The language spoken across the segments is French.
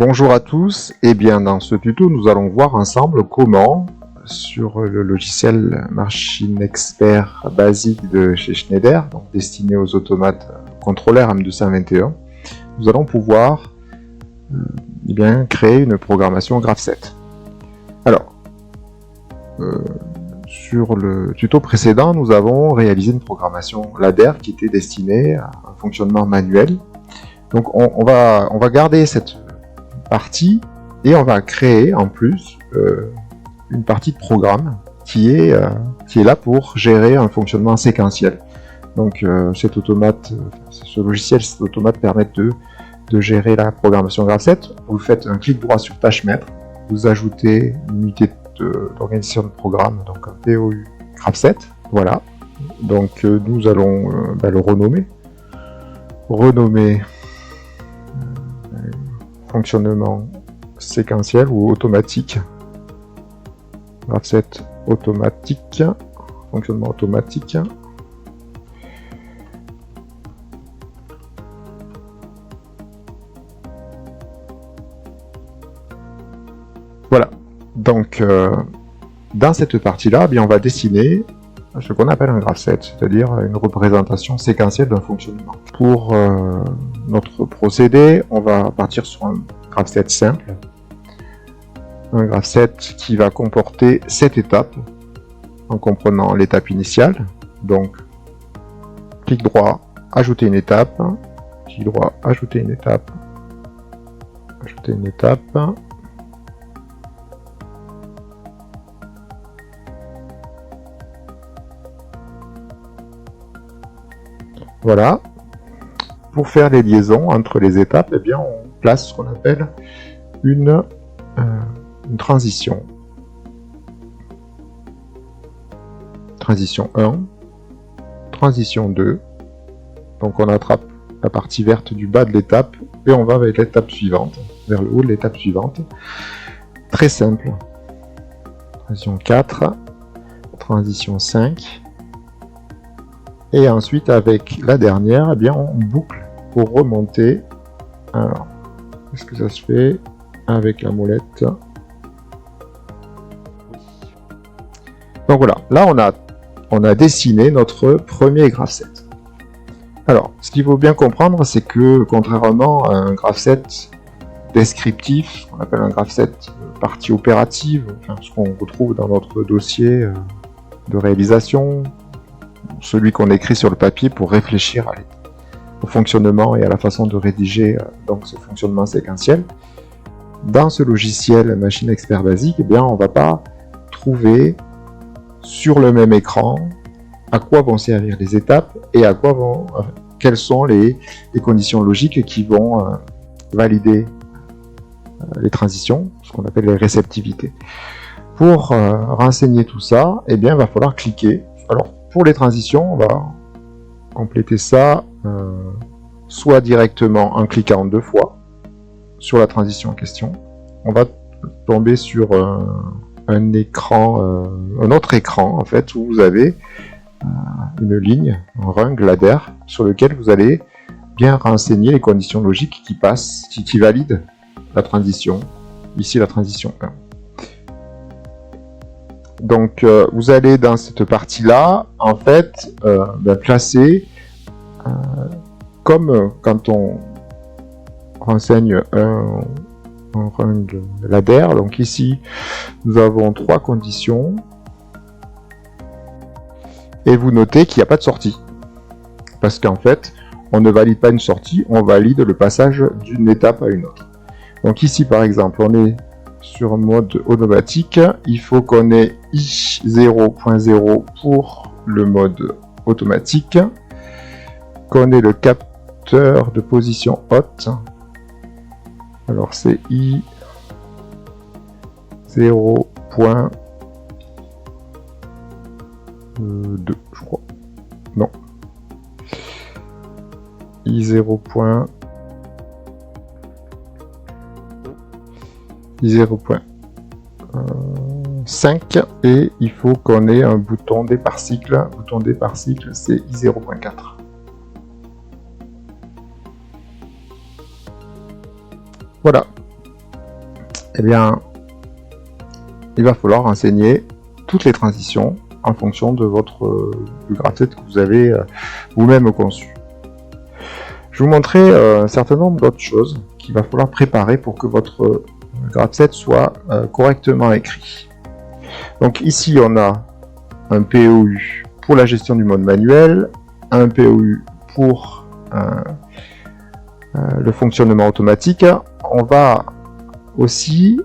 Bonjour à tous, et bien dans ce tuto nous allons voir ensemble comment sur le logiciel Machine Expert basique de chez Schneider, donc destiné aux automates contrôleurs M221, nous allons pouvoir créer une programmation Graph7. Alors, sur le tuto précédent, nous avons réalisé une programmation ladder qui était destinée à un fonctionnement manuel. Donc on va garder cette partie et on va créer en plus une partie de programme qui est là pour gérer un fonctionnement séquentiel. Donc ce logiciel, cet automate permet de gérer la programmation Graph7. Vous faites un clic droit sur tâche maître, vous ajoutez une unité d'organisation de programme, donc un POU Graph7, voilà. Donc nous allons le renommer fonctionnement séquentiel ou automatique. Graph7 automatique, fonctionnement automatique. Voilà. Donc dans cette partie-là, on va dessiner ce qu'on appelle un Graph7, c'est-à-dire une représentation séquentielle d'un fonctionnement. Pour notre procédé, on va partir sur un Graph7 simple. Un Graph7 qui va comporter 7 étapes, en comprenant l'étape initiale. Donc, clic droit, ajouter une étape. Clic droit, ajouter une étape. Ajouter une étape. Voilà. Pour faire les liaisons entre les étapes, on place ce qu'on appelle une transition. Transition 1, transition 2. Donc on attrape la partie verte du bas de l'étape et on va vers l'étape suivante, vers le haut de l'étape suivante. Très simple. Transition 4, transition 5. Et ensuite, avec la dernière, on boucle pour remonter. Alors, est-ce que ça se fait avec la molette? Donc voilà, là on a dessiné notre premier Graph7. Alors, ce qu'il faut bien comprendre, c'est que contrairement à un Graph7 descriptif, on appelle un Graph7 partie opérative, ce qu'on retrouve dans notre dossier de réalisation, celui qu'on écrit sur le papier pour réfléchir au fonctionnement et à la façon de rédiger donc ce fonctionnement séquentiel. Dans ce logiciel Machine Expert basique, on ne va pas trouver sur le même écran à quoi vont servir les étapes et quelles sont les conditions logiques qui vont valider les transitions, ce qu'on appelle les réceptivités. Pour renseigner tout ça, il va falloir cliquer. Alors, pour les transitions, on va compléter ça soit directement en cliquant 2 fois sur la transition en question. On va tomber sur un autre écran en fait où vous avez une ligne, un rung ladder sur lequel vous allez bien renseigner les conditions logiques qui valident la transition. Ici la transition 1. Donc vous allez dans cette partie-là, en fait, placer, comme quand on renseigne un rung ladder. Donc ici, nous avons 3 conditions. Et vous notez qu'il n'y a pas de sortie. Parce qu'en fait, on ne valide pas une sortie, on valide le passage d'une étape à une autre. Donc ici, par exemple, on est sur mode automatique, il faut qu'on ait i0.0 pour le mode automatique, qu'on ait le capteur de position haute, alors c'est i0.2, je crois, non, i0.5 et il faut qu'on ait un bouton départ cycle. Bouton départ cycle, c'est i0.4. Voilà. eh bien, il va falloir renseigner toutes les transitions en fonction de votre du graph set que vous avez vous-même conçu. Je vais vous montrer un certain nombre d'autres choses qu'il va falloir préparer pour que votre graph set soit correctement écrit. Donc ici, on a un POU pour la gestion du mode manuel, un POU pour le fonctionnement automatique. On va aussi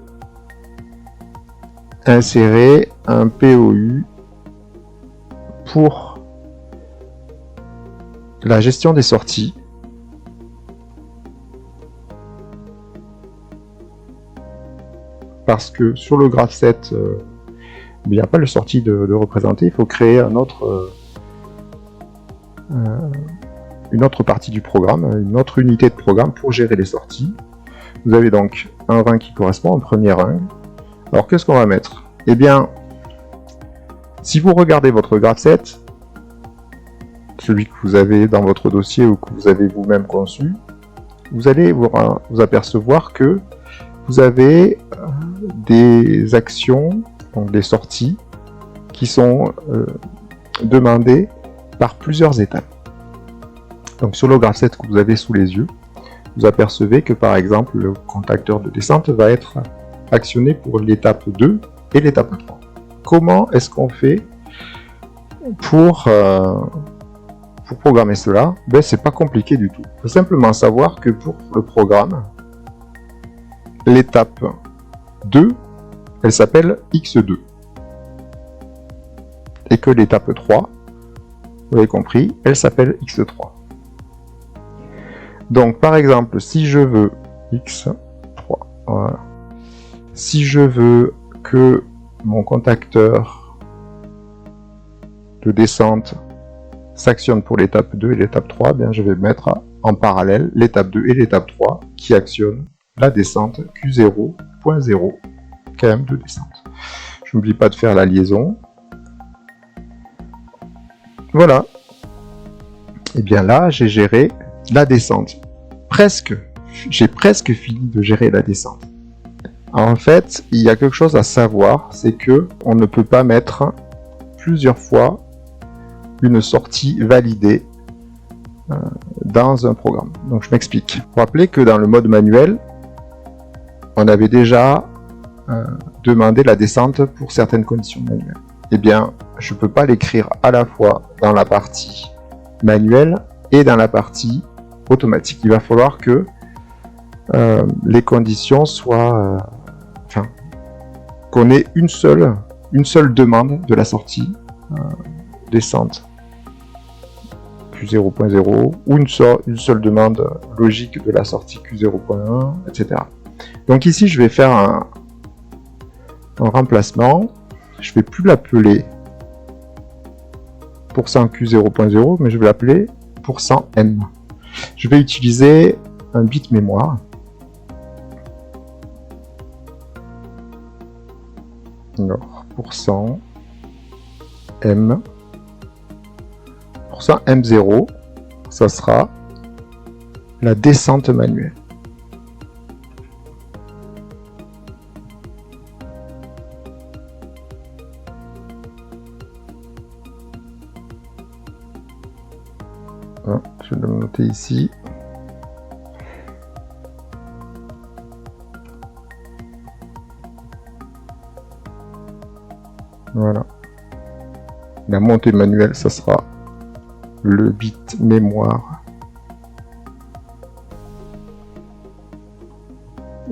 insérer un POU pour la gestion des sorties. Parce que sur le graph set, il n'y a pas le sortie de représenter, il faut créer un autre, une autre partie du programme, une autre unité de programme pour gérer les sorties. Vous avez donc un rung qui correspond, un premier rung. Alors qu'est-ce qu'on va mettre? Eh bien, si vous regardez votre graph set, celui que vous avez dans votre dossier ou que vous avez vous-même conçu, vous allez vous apercevoir que vous avez des actions, donc des sorties, qui sont demandées par plusieurs étapes. Donc sur le graph set que vous avez sous les yeux, vous apercevez que par exemple le contacteur de descente va être actionné pour l'étape 2 et l'étape 3. Comment est-ce qu'on fait pour programmer cela? Ben, c'est pas compliqué du tout. Il faut simplement savoir que pour le programme, l'étape 2, elle s'appelle X2. Et que l'étape 3, vous avez compris, elle s'appelle X3. Donc par exemple, si je veux X3, voilà. Si je veux que mon contacteur de descente s'actionne pour l'étape 2 et l'étape 3, bien je vais mettre en parallèle l'étape 2 et l'étape 3 qui actionnent la descente Q0.0 km de descente. Je n'oublie pas de faire la liaison. Voilà. Et bien là, j'ai géré la descente. J'ai presque fini de gérer la descente. Alors en fait, il y a quelque chose à savoir, c'est que on ne peut pas mettre plusieurs fois une sortie validée dans un programme. Donc je m'explique. Vous vous rappelez que dans le mode manuel, on avait déjà demandé la descente pour certaines conditions manuelles. Eh bien, je ne peux pas l'écrire à la fois dans la partie manuelle et dans la partie automatique. Il va falloir que les conditions soient... qu'on ait une seule demande de la sortie descente Q0.0 ou une seule demande logique de la sortie Q0.1, etc. Donc ici, je vais faire un remplacement. Je ne vais plus l'appeler %Q0.0, mais je vais l'appeler %M. Je vais utiliser un bit mémoire. Alors, %M. %M0, ça sera la descente manuelle. Je vais le noter ici. Voilà. La montée manuelle, ça sera le bit mémoire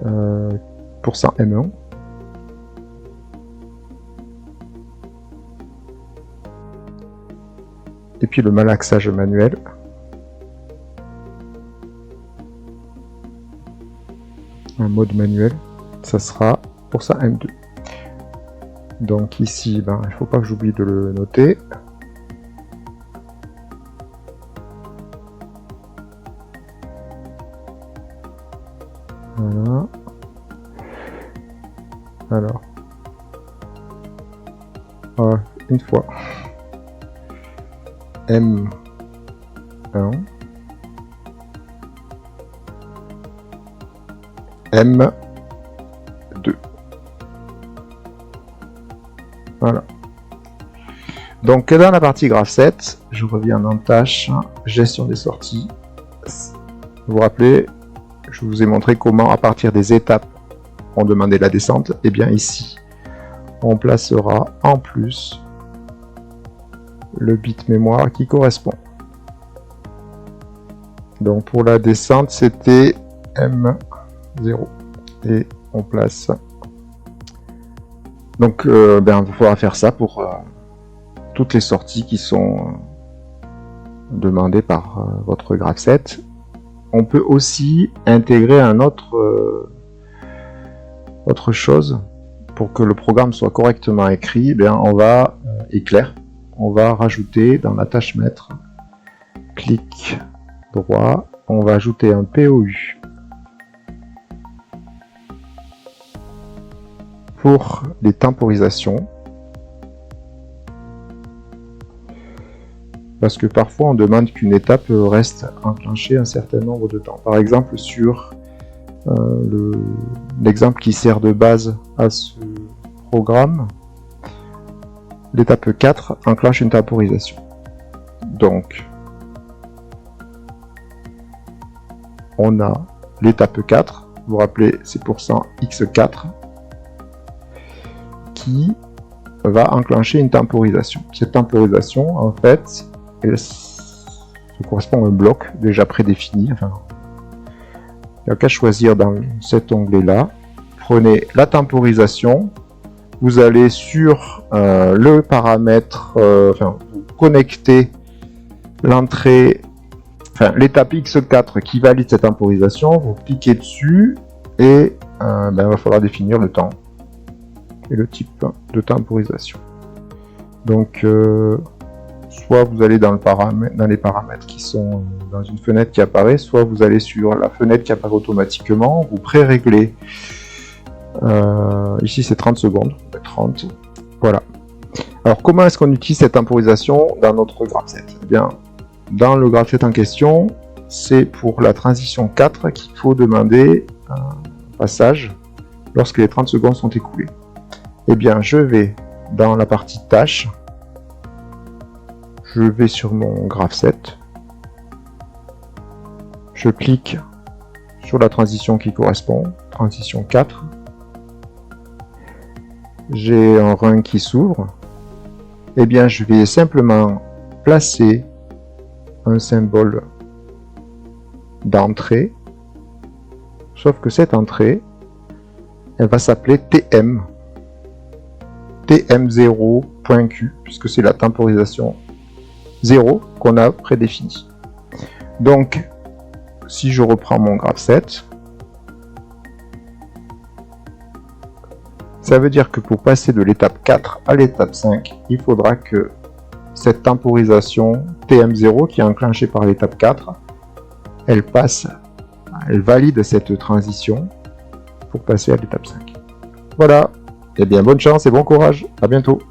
%M1. Et puis le malaxage manuel. Un mode manuel, ça sera %M2. Donc ici, il ne faut pas que j'oublie de le noter. Voilà. Alors. Une fois. M1. M2. Voilà. Donc dans la partie graphe 7, je reviens dans tâche, gestion des sorties. Vous vous rappelez, je vous ai montré comment à partir des étapes on demandait la descente. Et bien ici, on placera en plus le bit mémoire qui correspond. Donc pour la descente, c'était M0 et on place. Donc il faudra faire ça pour toutes les sorties qui sont demandées par votre graphe 7. On peut aussi intégrer un autre chose pour que le programme soit correctement écrit. On va éclair. On va rajouter dans la tâche maître, clic droit, on va ajouter un POU pour les temporisations, parce que parfois on demande qu'une étape reste enclenchée un certain nombre de temps. Par exemple sur l'exemple qui sert de base à ce programme, l'étape 4 enclenche une temporisation. Donc on a l'étape 4, vous vous rappelez, c'est %x4 qui va enclencher une temporisation. Cette temporisation, en fait, ça correspond à un bloc déjà prédéfini. Enfin, il n'y a qu'à choisir dans cet onglet-là. Prenez la temporisation, vous allez sur le paramètre, vous connectez l'entrée, l'étape X4 qui valide cette temporisation, vous cliquez dessus et il va falloir définir le temps et le type de temporisation. Donc soit vous allez dans les paramètres qui sont dans une fenêtre qui apparaît, soit vous allez sur la fenêtre qui apparaît automatiquement, vous pré-réglez. Ici c'est 30 secondes, 30. Voilà. Alors comment est-ce qu'on utilise cette temporisation dans notre graphe 7 ? Eh bien, dans le graphe 7 en question, c'est pour la transition 4 qu'il faut demander un passage lorsque les 30 secondes sont écoulées. Eh bien, je vais dans la partie tâches, je vais sur mon graphe 7, je clique sur la transition qui correspond, transition 4, j'ai un run qui s'ouvre, eh bien je vais simplement placer un symbole d'entrée, sauf que cette entrée, elle va s'appeler TM, TM0.Q, puisque c'est la temporisation 0 qu'on a prédéfinie. Donc, si je reprends mon graphe 7, ça veut dire que pour passer de l'étape 4 à l'étape 5, il faudra que cette temporisation TM0 qui est enclenchée par l'étape 4, elle valide cette transition pour passer à l'étape 5. Voilà, et bien bonne chance et bon courage, à bientôt.